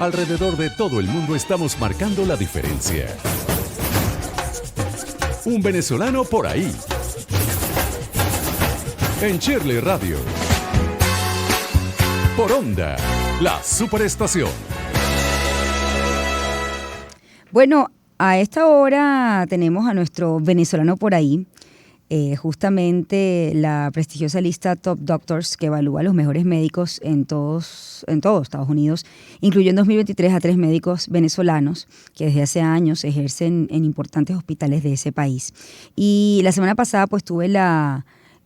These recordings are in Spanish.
Alrededor de todo el mundo estamos marcando la diferencia. Un venezolano por ahí. En Shirley Radio. Por Onda, la superestación. Bueno, a esta hora tenemos a nuestro venezolano por ahí. Justamente la prestigiosa lista Top Doctors que evalúa a los mejores médicos en todos Estados Unidos, incluyó en 2023 a 3 médicos venezolanos que desde hace años ejercen en importantes hospitales de ese país. Y la semana pasada pues tuve la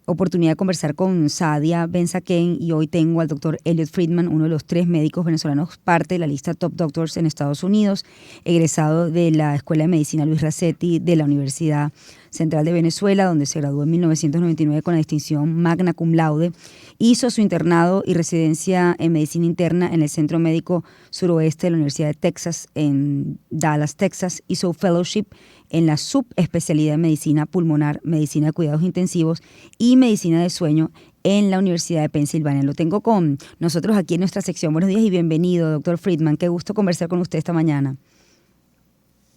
oportunidad de conversar con Sadia Benzaquén y hoy tengo al doctor Elliot Friedman, uno de los 3 médicos venezolanos, parte de la lista Top Doctors en Estados Unidos, egresado de la Escuela de Medicina Luis Racetti de la Universidad Central de Venezuela, donde se graduó en 1999 con la distinción Magna Cum Laude. Hizo su internado y residencia en medicina interna en el Centro Médico Suroeste de la Universidad de Texas en Dallas, Texas. Hizo fellowship en la subespecialidad de medicina pulmonar, medicina de cuidados intensivos y medicina de sueño en la Universidad de Pensilvania. Lo tengo con nosotros aquí en nuestra sección. Buenos días y bienvenido, doctor Friedman. Qué gusto conversar con usted esta mañana.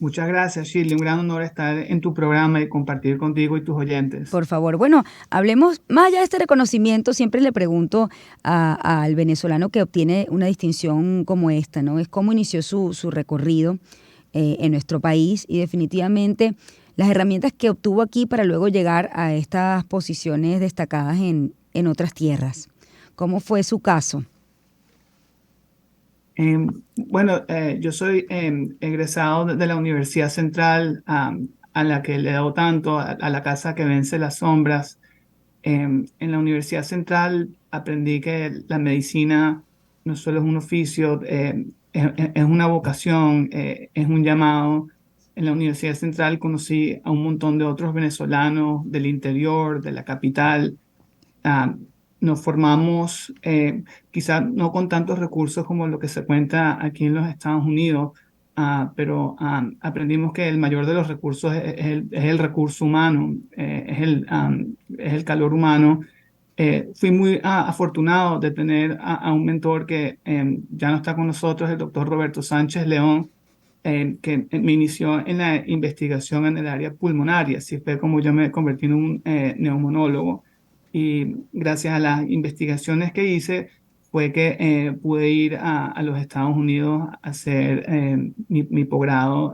Muchas gracias, Shirley. Un gran honor estar en tu programa y compartir contigo y tus oyentes. Por favor. Bueno, hablemos, más allá de este reconocimiento, siempre le pregunto al venezolano que obtiene una distinción como esta, ¿no? Es cómo inició su recorrido en nuestro país y definitivamente las herramientas que obtuvo aquí para luego llegar a estas posiciones destacadas en otras tierras. ¿Cómo fue su caso? Yo soy egresado de la Universidad Central, a la que le debo tanto, a la casa que vence las sombras. En la Universidad Central aprendí que la medicina no solo es un oficio, es una vocación, es un llamado. En la Universidad Central conocí a un montón de otros venezolanos del interior, de la capital. Nos formamos, quizás no con tantos recursos como lo que se cuenta aquí en los Estados Unidos, pero aprendimos que el mayor de los recursos es el recurso humano, es el calor humano. Fui muy afortunado de tener a un mentor que ya no está con nosotros, el doctor Roberto Sánchez León, que me inició en la investigación en el área pulmonaria. Así fue como yo me convertí en un neumonólogo. Y gracias a las investigaciones que hice fue que pude ir a los Estados Unidos a hacer mi posgrado,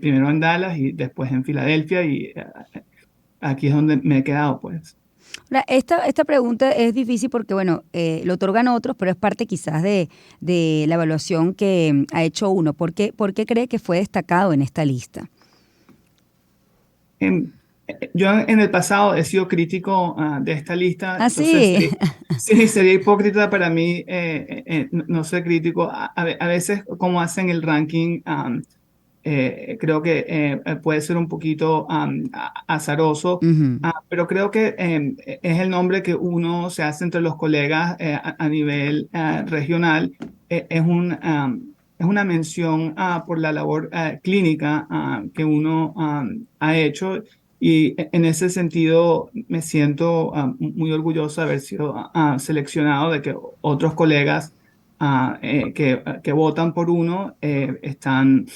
primero en Dallas y después en Filadelfia, y aquí es donde me he quedado, pues. Ahora, esta pregunta es difícil porque, bueno, lo otorgan otros, pero es parte quizás de la evaluación que ha hecho uno. ¿Por qué cree que fue destacado en esta lista? Yo en el pasado he sido crítico de esta lista. Ah, sí. Sí, sería hipócrita para mí no ser crítico. A veces, como hacen el ranking, creo que puede ser un poquito azaroso, Uh-huh. pero creo que es el nombre que uno se hace entre los colegas a nivel regional. Es una mención por la labor clínica que uno ha hecho. Y en ese sentido me siento muy orgulloso de haber sido seleccionado, de que otros colegas que votan por uno están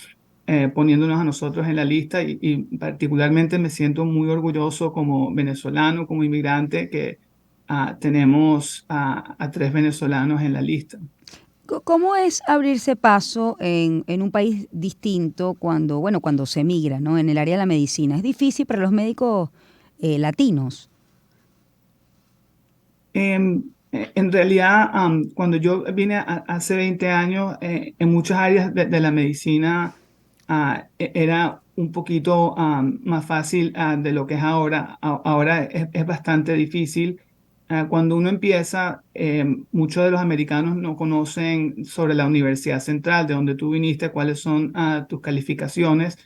poniéndonos a nosotros en la lista, y particularmente me siento muy orgulloso como venezolano, como inmigrante, que tenemos a 3 venezolanos en la lista. ¿Cómo es abrirse paso en un país distinto cuando se emigra, ¿no? En el área de la medicina? ¿Es difícil para los médicos latinos? En realidad, cuando yo vine hace 20 años, en muchas áreas de la medicina era un poquito más fácil de lo que es ahora. Ahora es bastante difícil. Cuando uno empieza, muchos de los americanos no conocen sobre la Universidad Central, de donde tú viniste, cuáles son tus calificaciones.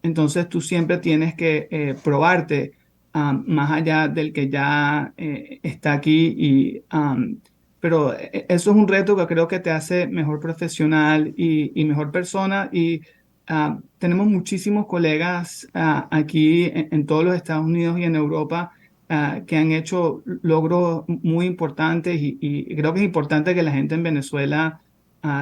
Entonces tú siempre tienes que probarte más allá del que ya está aquí. Pero eso es un reto que creo que te hace mejor profesional y mejor persona. Y tenemos muchísimos colegas aquí en todos los Estados Unidos y en Europa que han hecho logros muy importantes, y creo que es importante que la gente en Venezuela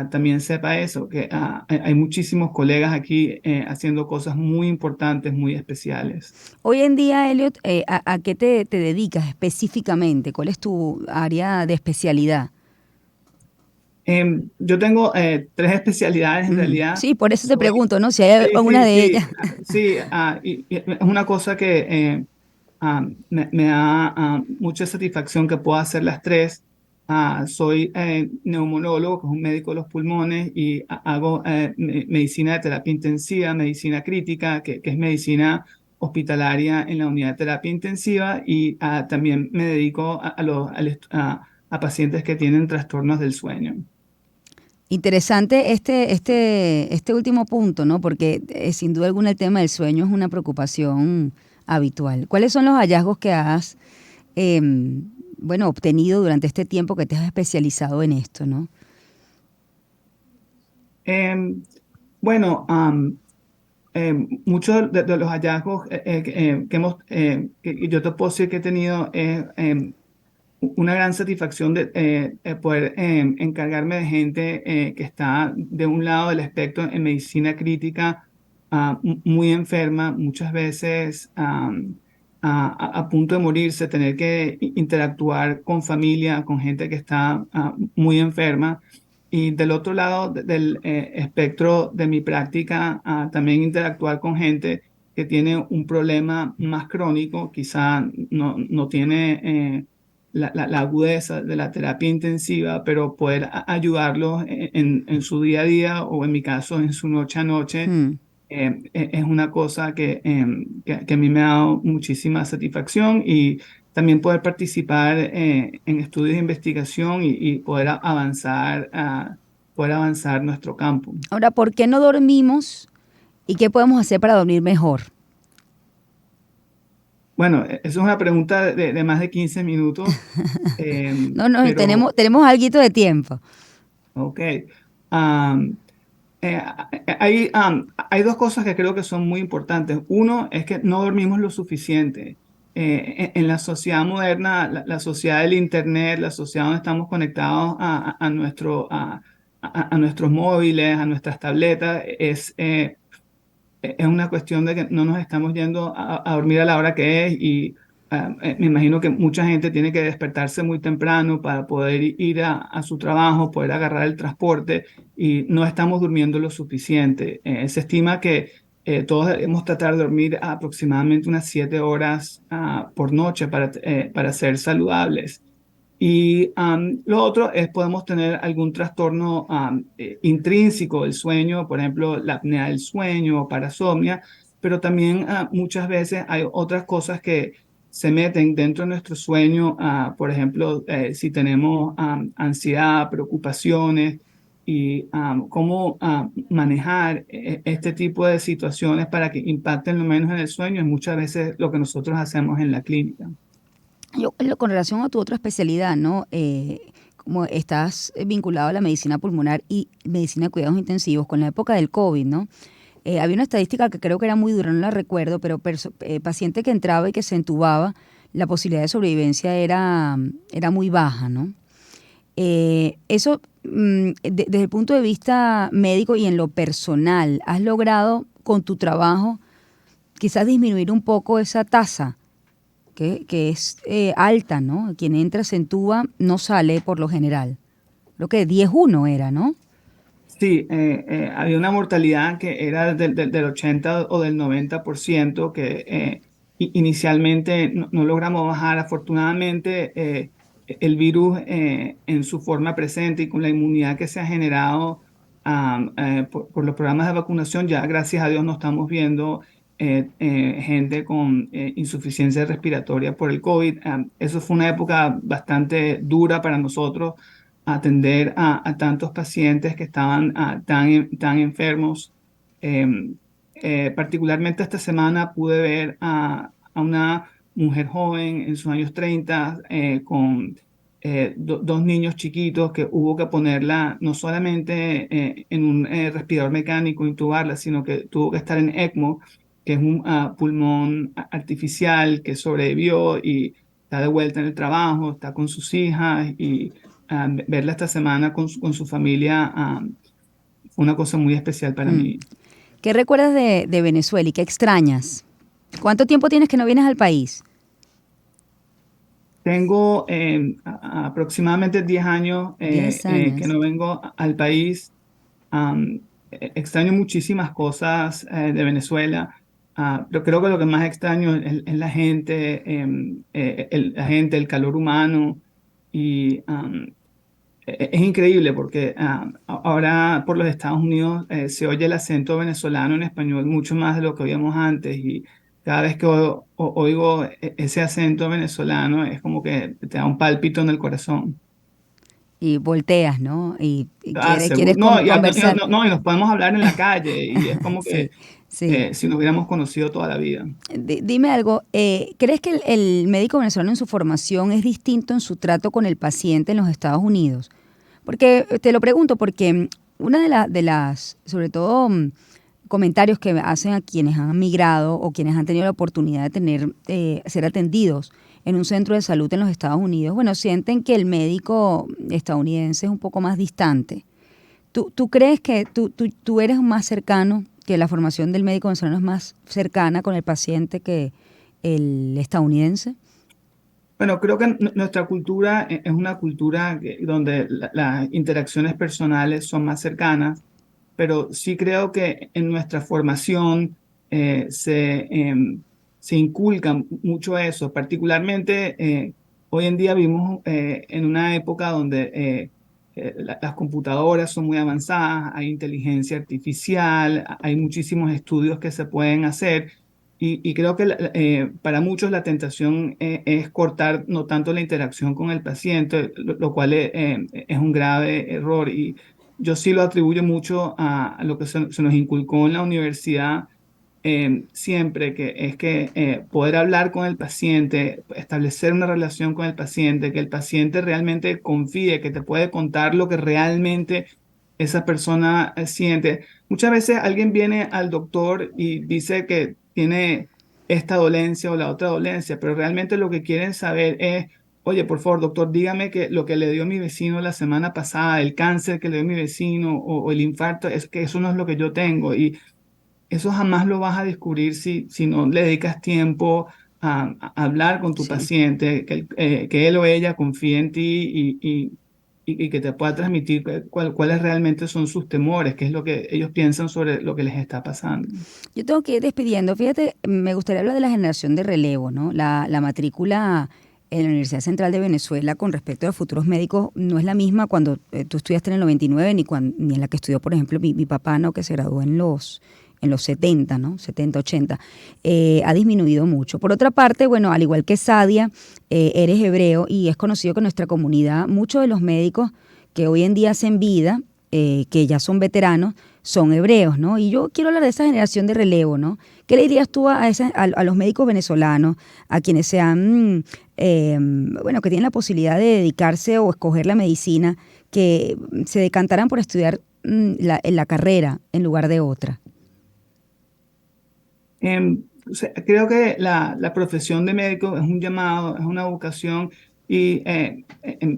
también sepa eso, que hay muchísimos colegas aquí haciendo cosas muy importantes, muy especiales. Hoy en día, Elliot, ¿a qué te dedicas específicamente? ¿Cuál es tu área de especialidad? Yo tengo tres especialidades en Ujú. realidad. Sí, por eso te Soy, pregunto, ¿no? Si hay sí, alguna sí, de ellas. sí, sí, y es una cosa que me da mucha satisfacción que pueda hacer las tres. Soy neumonólogo, que es un médico de los pulmones, y hago medicina de terapia intensiva, medicina crítica, que es medicina hospitalaria en la unidad de terapia intensiva, y también me dedico a pacientes que tienen trastornos del sueño. Interesante este último punto, ¿no? Porque sin duda alguna el tema del sueño es una preocupación habitual. ¿Cuáles son los hallazgos que has, bueno, obtenido durante este tiempo que te has especializado en esto, ¿no? Em, bueno, muchos de los hallazgos que yo te puedo decir que he tenido es una gran satisfacción de poder encargarme de gente que está de un lado del espectro en medicina crítica, muy enferma, muchas veces a punto de morirse, tener que interactuar con familia, con gente que está muy enferma. Y del otro lado del espectro de mi práctica, también interactuar con gente que tiene un problema más crónico, quizá no tiene la agudeza de la terapia intensiva, pero poder ayudarlos en su día a día o en mi caso en su noche a noche, Hmm. es una cosa que a mí me ha dado muchísima satisfacción y también poder participar en estudios de investigación y poder avanzar nuestro campo. Ahora, ¿por qué no dormimos y qué podemos hacer para dormir mejor? Bueno, eso es una pregunta de más de 15 minutos, No, no, pero tenemos algo de tiempo. ok. Am, hay dos cosas que creo que son muy importantes. Uno es que no dormimos lo suficiente. En la sociedad moderna, la sociedad del Internet, la sociedad donde estamos conectados a nuestros móviles, a nuestras tabletas, es una cuestión de que no nos estamos yendo a dormir a la hora que es y me imagino que mucha gente tiene que despertarse muy temprano para poder ir a su trabajo, poder agarrar el transporte y no estamos durmiendo lo suficiente. Se estima que todos debemos tratar de dormir aproximadamente unas 7 horas por noche para ser saludables. Y lo otro es podemos tener algún trastorno intrínseco del sueño, por ejemplo, la apnea del sueño o parasomnia, pero también muchas veces hay otras cosas que se meten dentro de nuestro sueño, por ejemplo, si tenemos ansiedad, preocupaciones y cómo manejar este tipo de situaciones para que impacten lo menos en el sueño es muchas veces lo que nosotros hacemos en la clínica. Con relación a tu otra especialidad, ¿no? Como estás vinculado a la medicina pulmonar y medicina de cuidados intensivos, con la época del COVID, ¿no? Había una estadística que creo que era muy dura, no la recuerdo, pero paciente que entraba y que se entubaba, la posibilidad de sobrevivencia era muy baja, ¿no? Eso, desde el punto de vista médico y en lo personal, ¿has logrado con tu trabajo quizás disminuir un poco esa tasa? Que es alta, ¿no? Quien entra, se entuba, no sale por lo general. Creo que 10-1 era, ¿no? Sí, había una mortalidad que era del 80 o del 90% que inicialmente no logramos bajar. Afortunadamente, el virus en su forma presente y con la inmunidad que se ha generado por los programas de vacunación, ya gracias a Dios no estamos viendo gente con insuficiencia respiratoria por el COVID. Eso fue una época bastante dura para nosotros atender a tantos pacientes que estaban tan enfermos. Em, Particularmente esta semana pude ver a una mujer joven en sus años 30 con dos niños chiquitos que hubo que ponerla no solamente en un respirador mecánico, intubarla, sino que tuvo que estar en ECMO, que es un pulmón artificial que sobrevivió y está de vuelta en el trabajo, está con sus hijas y verla esta semana con su familia fue una cosa muy especial para Mm. mí. ¿Qué recuerdas de Venezuela y qué extrañas? ¿Cuánto tiempo tienes que no vienes al país? Tengo aproximadamente 10 años 10 que años. no vengo al país. Extraño muchísimas cosas de Venezuela, pero creo que lo que más extraño es la gente, la gente, el calor humano. Y es increíble porque ahora por los Estados Unidos se oye el acento venezolano en español mucho más de lo que oíamos antes, y cada vez que oigo ese acento venezolano es como que te da un pálpito en el corazón. Y volteas, ¿no? Y Seguro. quieres No, conversar. y nos podemos hablar en la calle y es como que Sí, sí. si nos hubiéramos conocido toda la vida. Dime algo, ¿crees que el médico venezolano en su formación es distinto en su trato con el paciente en los Estados Unidos? Porque te lo pregunto porque una de las, sobre todo, comentarios que hacen a quienes han migrado o quienes han tenido la oportunidad de ser atendidos en un centro de salud en los Estados Unidos, bueno, sienten que el médico estadounidense es un poco más distante. ¿Tú crees que tú eres más cercano, que la formación del médico venezolano es más cercana con el paciente que el estadounidense? Bueno, creo que nuestra cultura es una cultura donde las interacciones personales son más cercanas, pero sí creo que en nuestra formación se inculca mucho eso. Particularmente hoy en día vivimos en una época donde las computadoras son muy avanzadas, hay inteligencia artificial, hay muchísimos estudios que se pueden hacer. Y creo que para muchos la tentación es cortar no tanto la interacción con el paciente, lo cual es un grave error. Y yo sí lo atribuyo mucho a lo que se nos inculcó en la universidad siempre, que es que poder hablar con el paciente, establecer una relación con el paciente, que el paciente realmente confíe, que te puede contar lo que realmente esa persona siente. Muchas veces alguien viene al doctor y dice que tiene esta dolencia o la otra dolencia, pero realmente lo que quieren saber es: oye, por favor, doctor, dígame que lo que le dio mi vecino la semana pasada, el cáncer que le dio mi vecino o el infarto, es que eso no es lo que yo tengo. Y eso jamás lo vas a descubrir si no le dedicas tiempo a hablar con tu Sí. paciente, que él o ella confíe en ti y que te pueda transmitir cuáles realmente son sus temores, qué es lo que ellos piensan sobre lo que les está pasando. Yo tengo que ir despidiendo. Fíjate, me gustaría hablar de la generación de relevo, ¿no? La matrícula en la Universidad Central de Venezuela con respecto a los futuros médicos no es la misma cuando tú estudiaste en el 99 ni en la que estudió, por ejemplo, mi papá, ¿no? Que se graduó en los 70, ¿no? 70, 80. Ha disminuido mucho. Por otra parte, bueno, al igual que Sadia, eres hebreo y es conocido que en nuestra comunidad muchos de los médicos que hoy en día hacen vida, que ya son veteranos, son hebreos, ¿no? Y yo quiero hablar de esa generación de relevo, ¿no? ¿Qué le dirías tú a los médicos venezolanos, a quienes bueno, que tienen la posibilidad de dedicarse o escoger la medicina, que se decantaran por estudiar la carrera en lugar de otra? O sea, creo que la profesión de médico es un llamado, es una vocación y en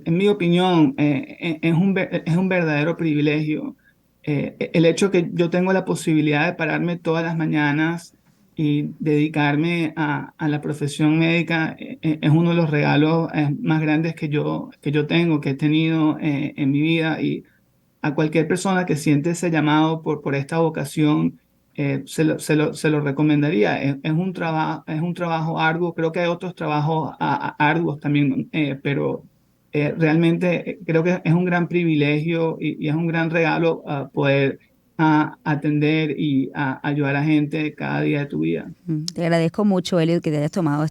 mi opinión es un verdadero privilegio. El hecho que yo tengo la posibilidad de pararme todas las mañanas y dedicarme a la profesión médica es uno de los regalos más grandes que yo tengo, que he tenido en mi vida. Y a cualquier persona que siente ese llamado por esta vocación, se lo recomendaría. Es un trabajo arduo. Creo que hay otros trabajos arduos también, pero realmente creo que es un gran privilegio y es un gran regalo poder atender y ayudar a gente cada día de tu vida. Te agradezco mucho, Elliot, que te hayas tomado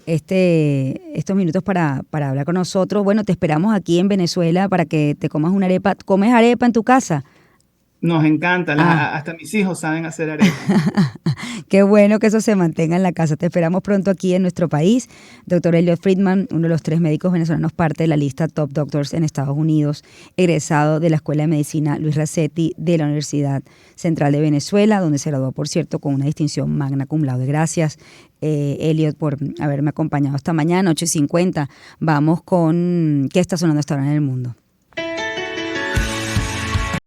estos minutos para hablar con nosotros. Bueno, te esperamos aquí en Venezuela para que te comas una arepa. ¿Comes arepa en tu casa? Nos encanta, Ah, hasta mis hijos saben hacer arepa. Qué bueno que eso se mantenga en la casa. Te esperamos pronto aquí en nuestro país. Doctor Elliot Friedman, uno de los 3 médicos venezolanos, parte de la lista Top Doctors en Estados Unidos, egresado de la Escuela de Medicina Luis Racetti de la Universidad Central de Venezuela, donde se graduó, por cierto, con una distinción magna cum laude. Gracias, Elliot, por haberme acompañado esta mañana, 8:50. Vamos con ¿qué está sonando hasta ahora en el mundo?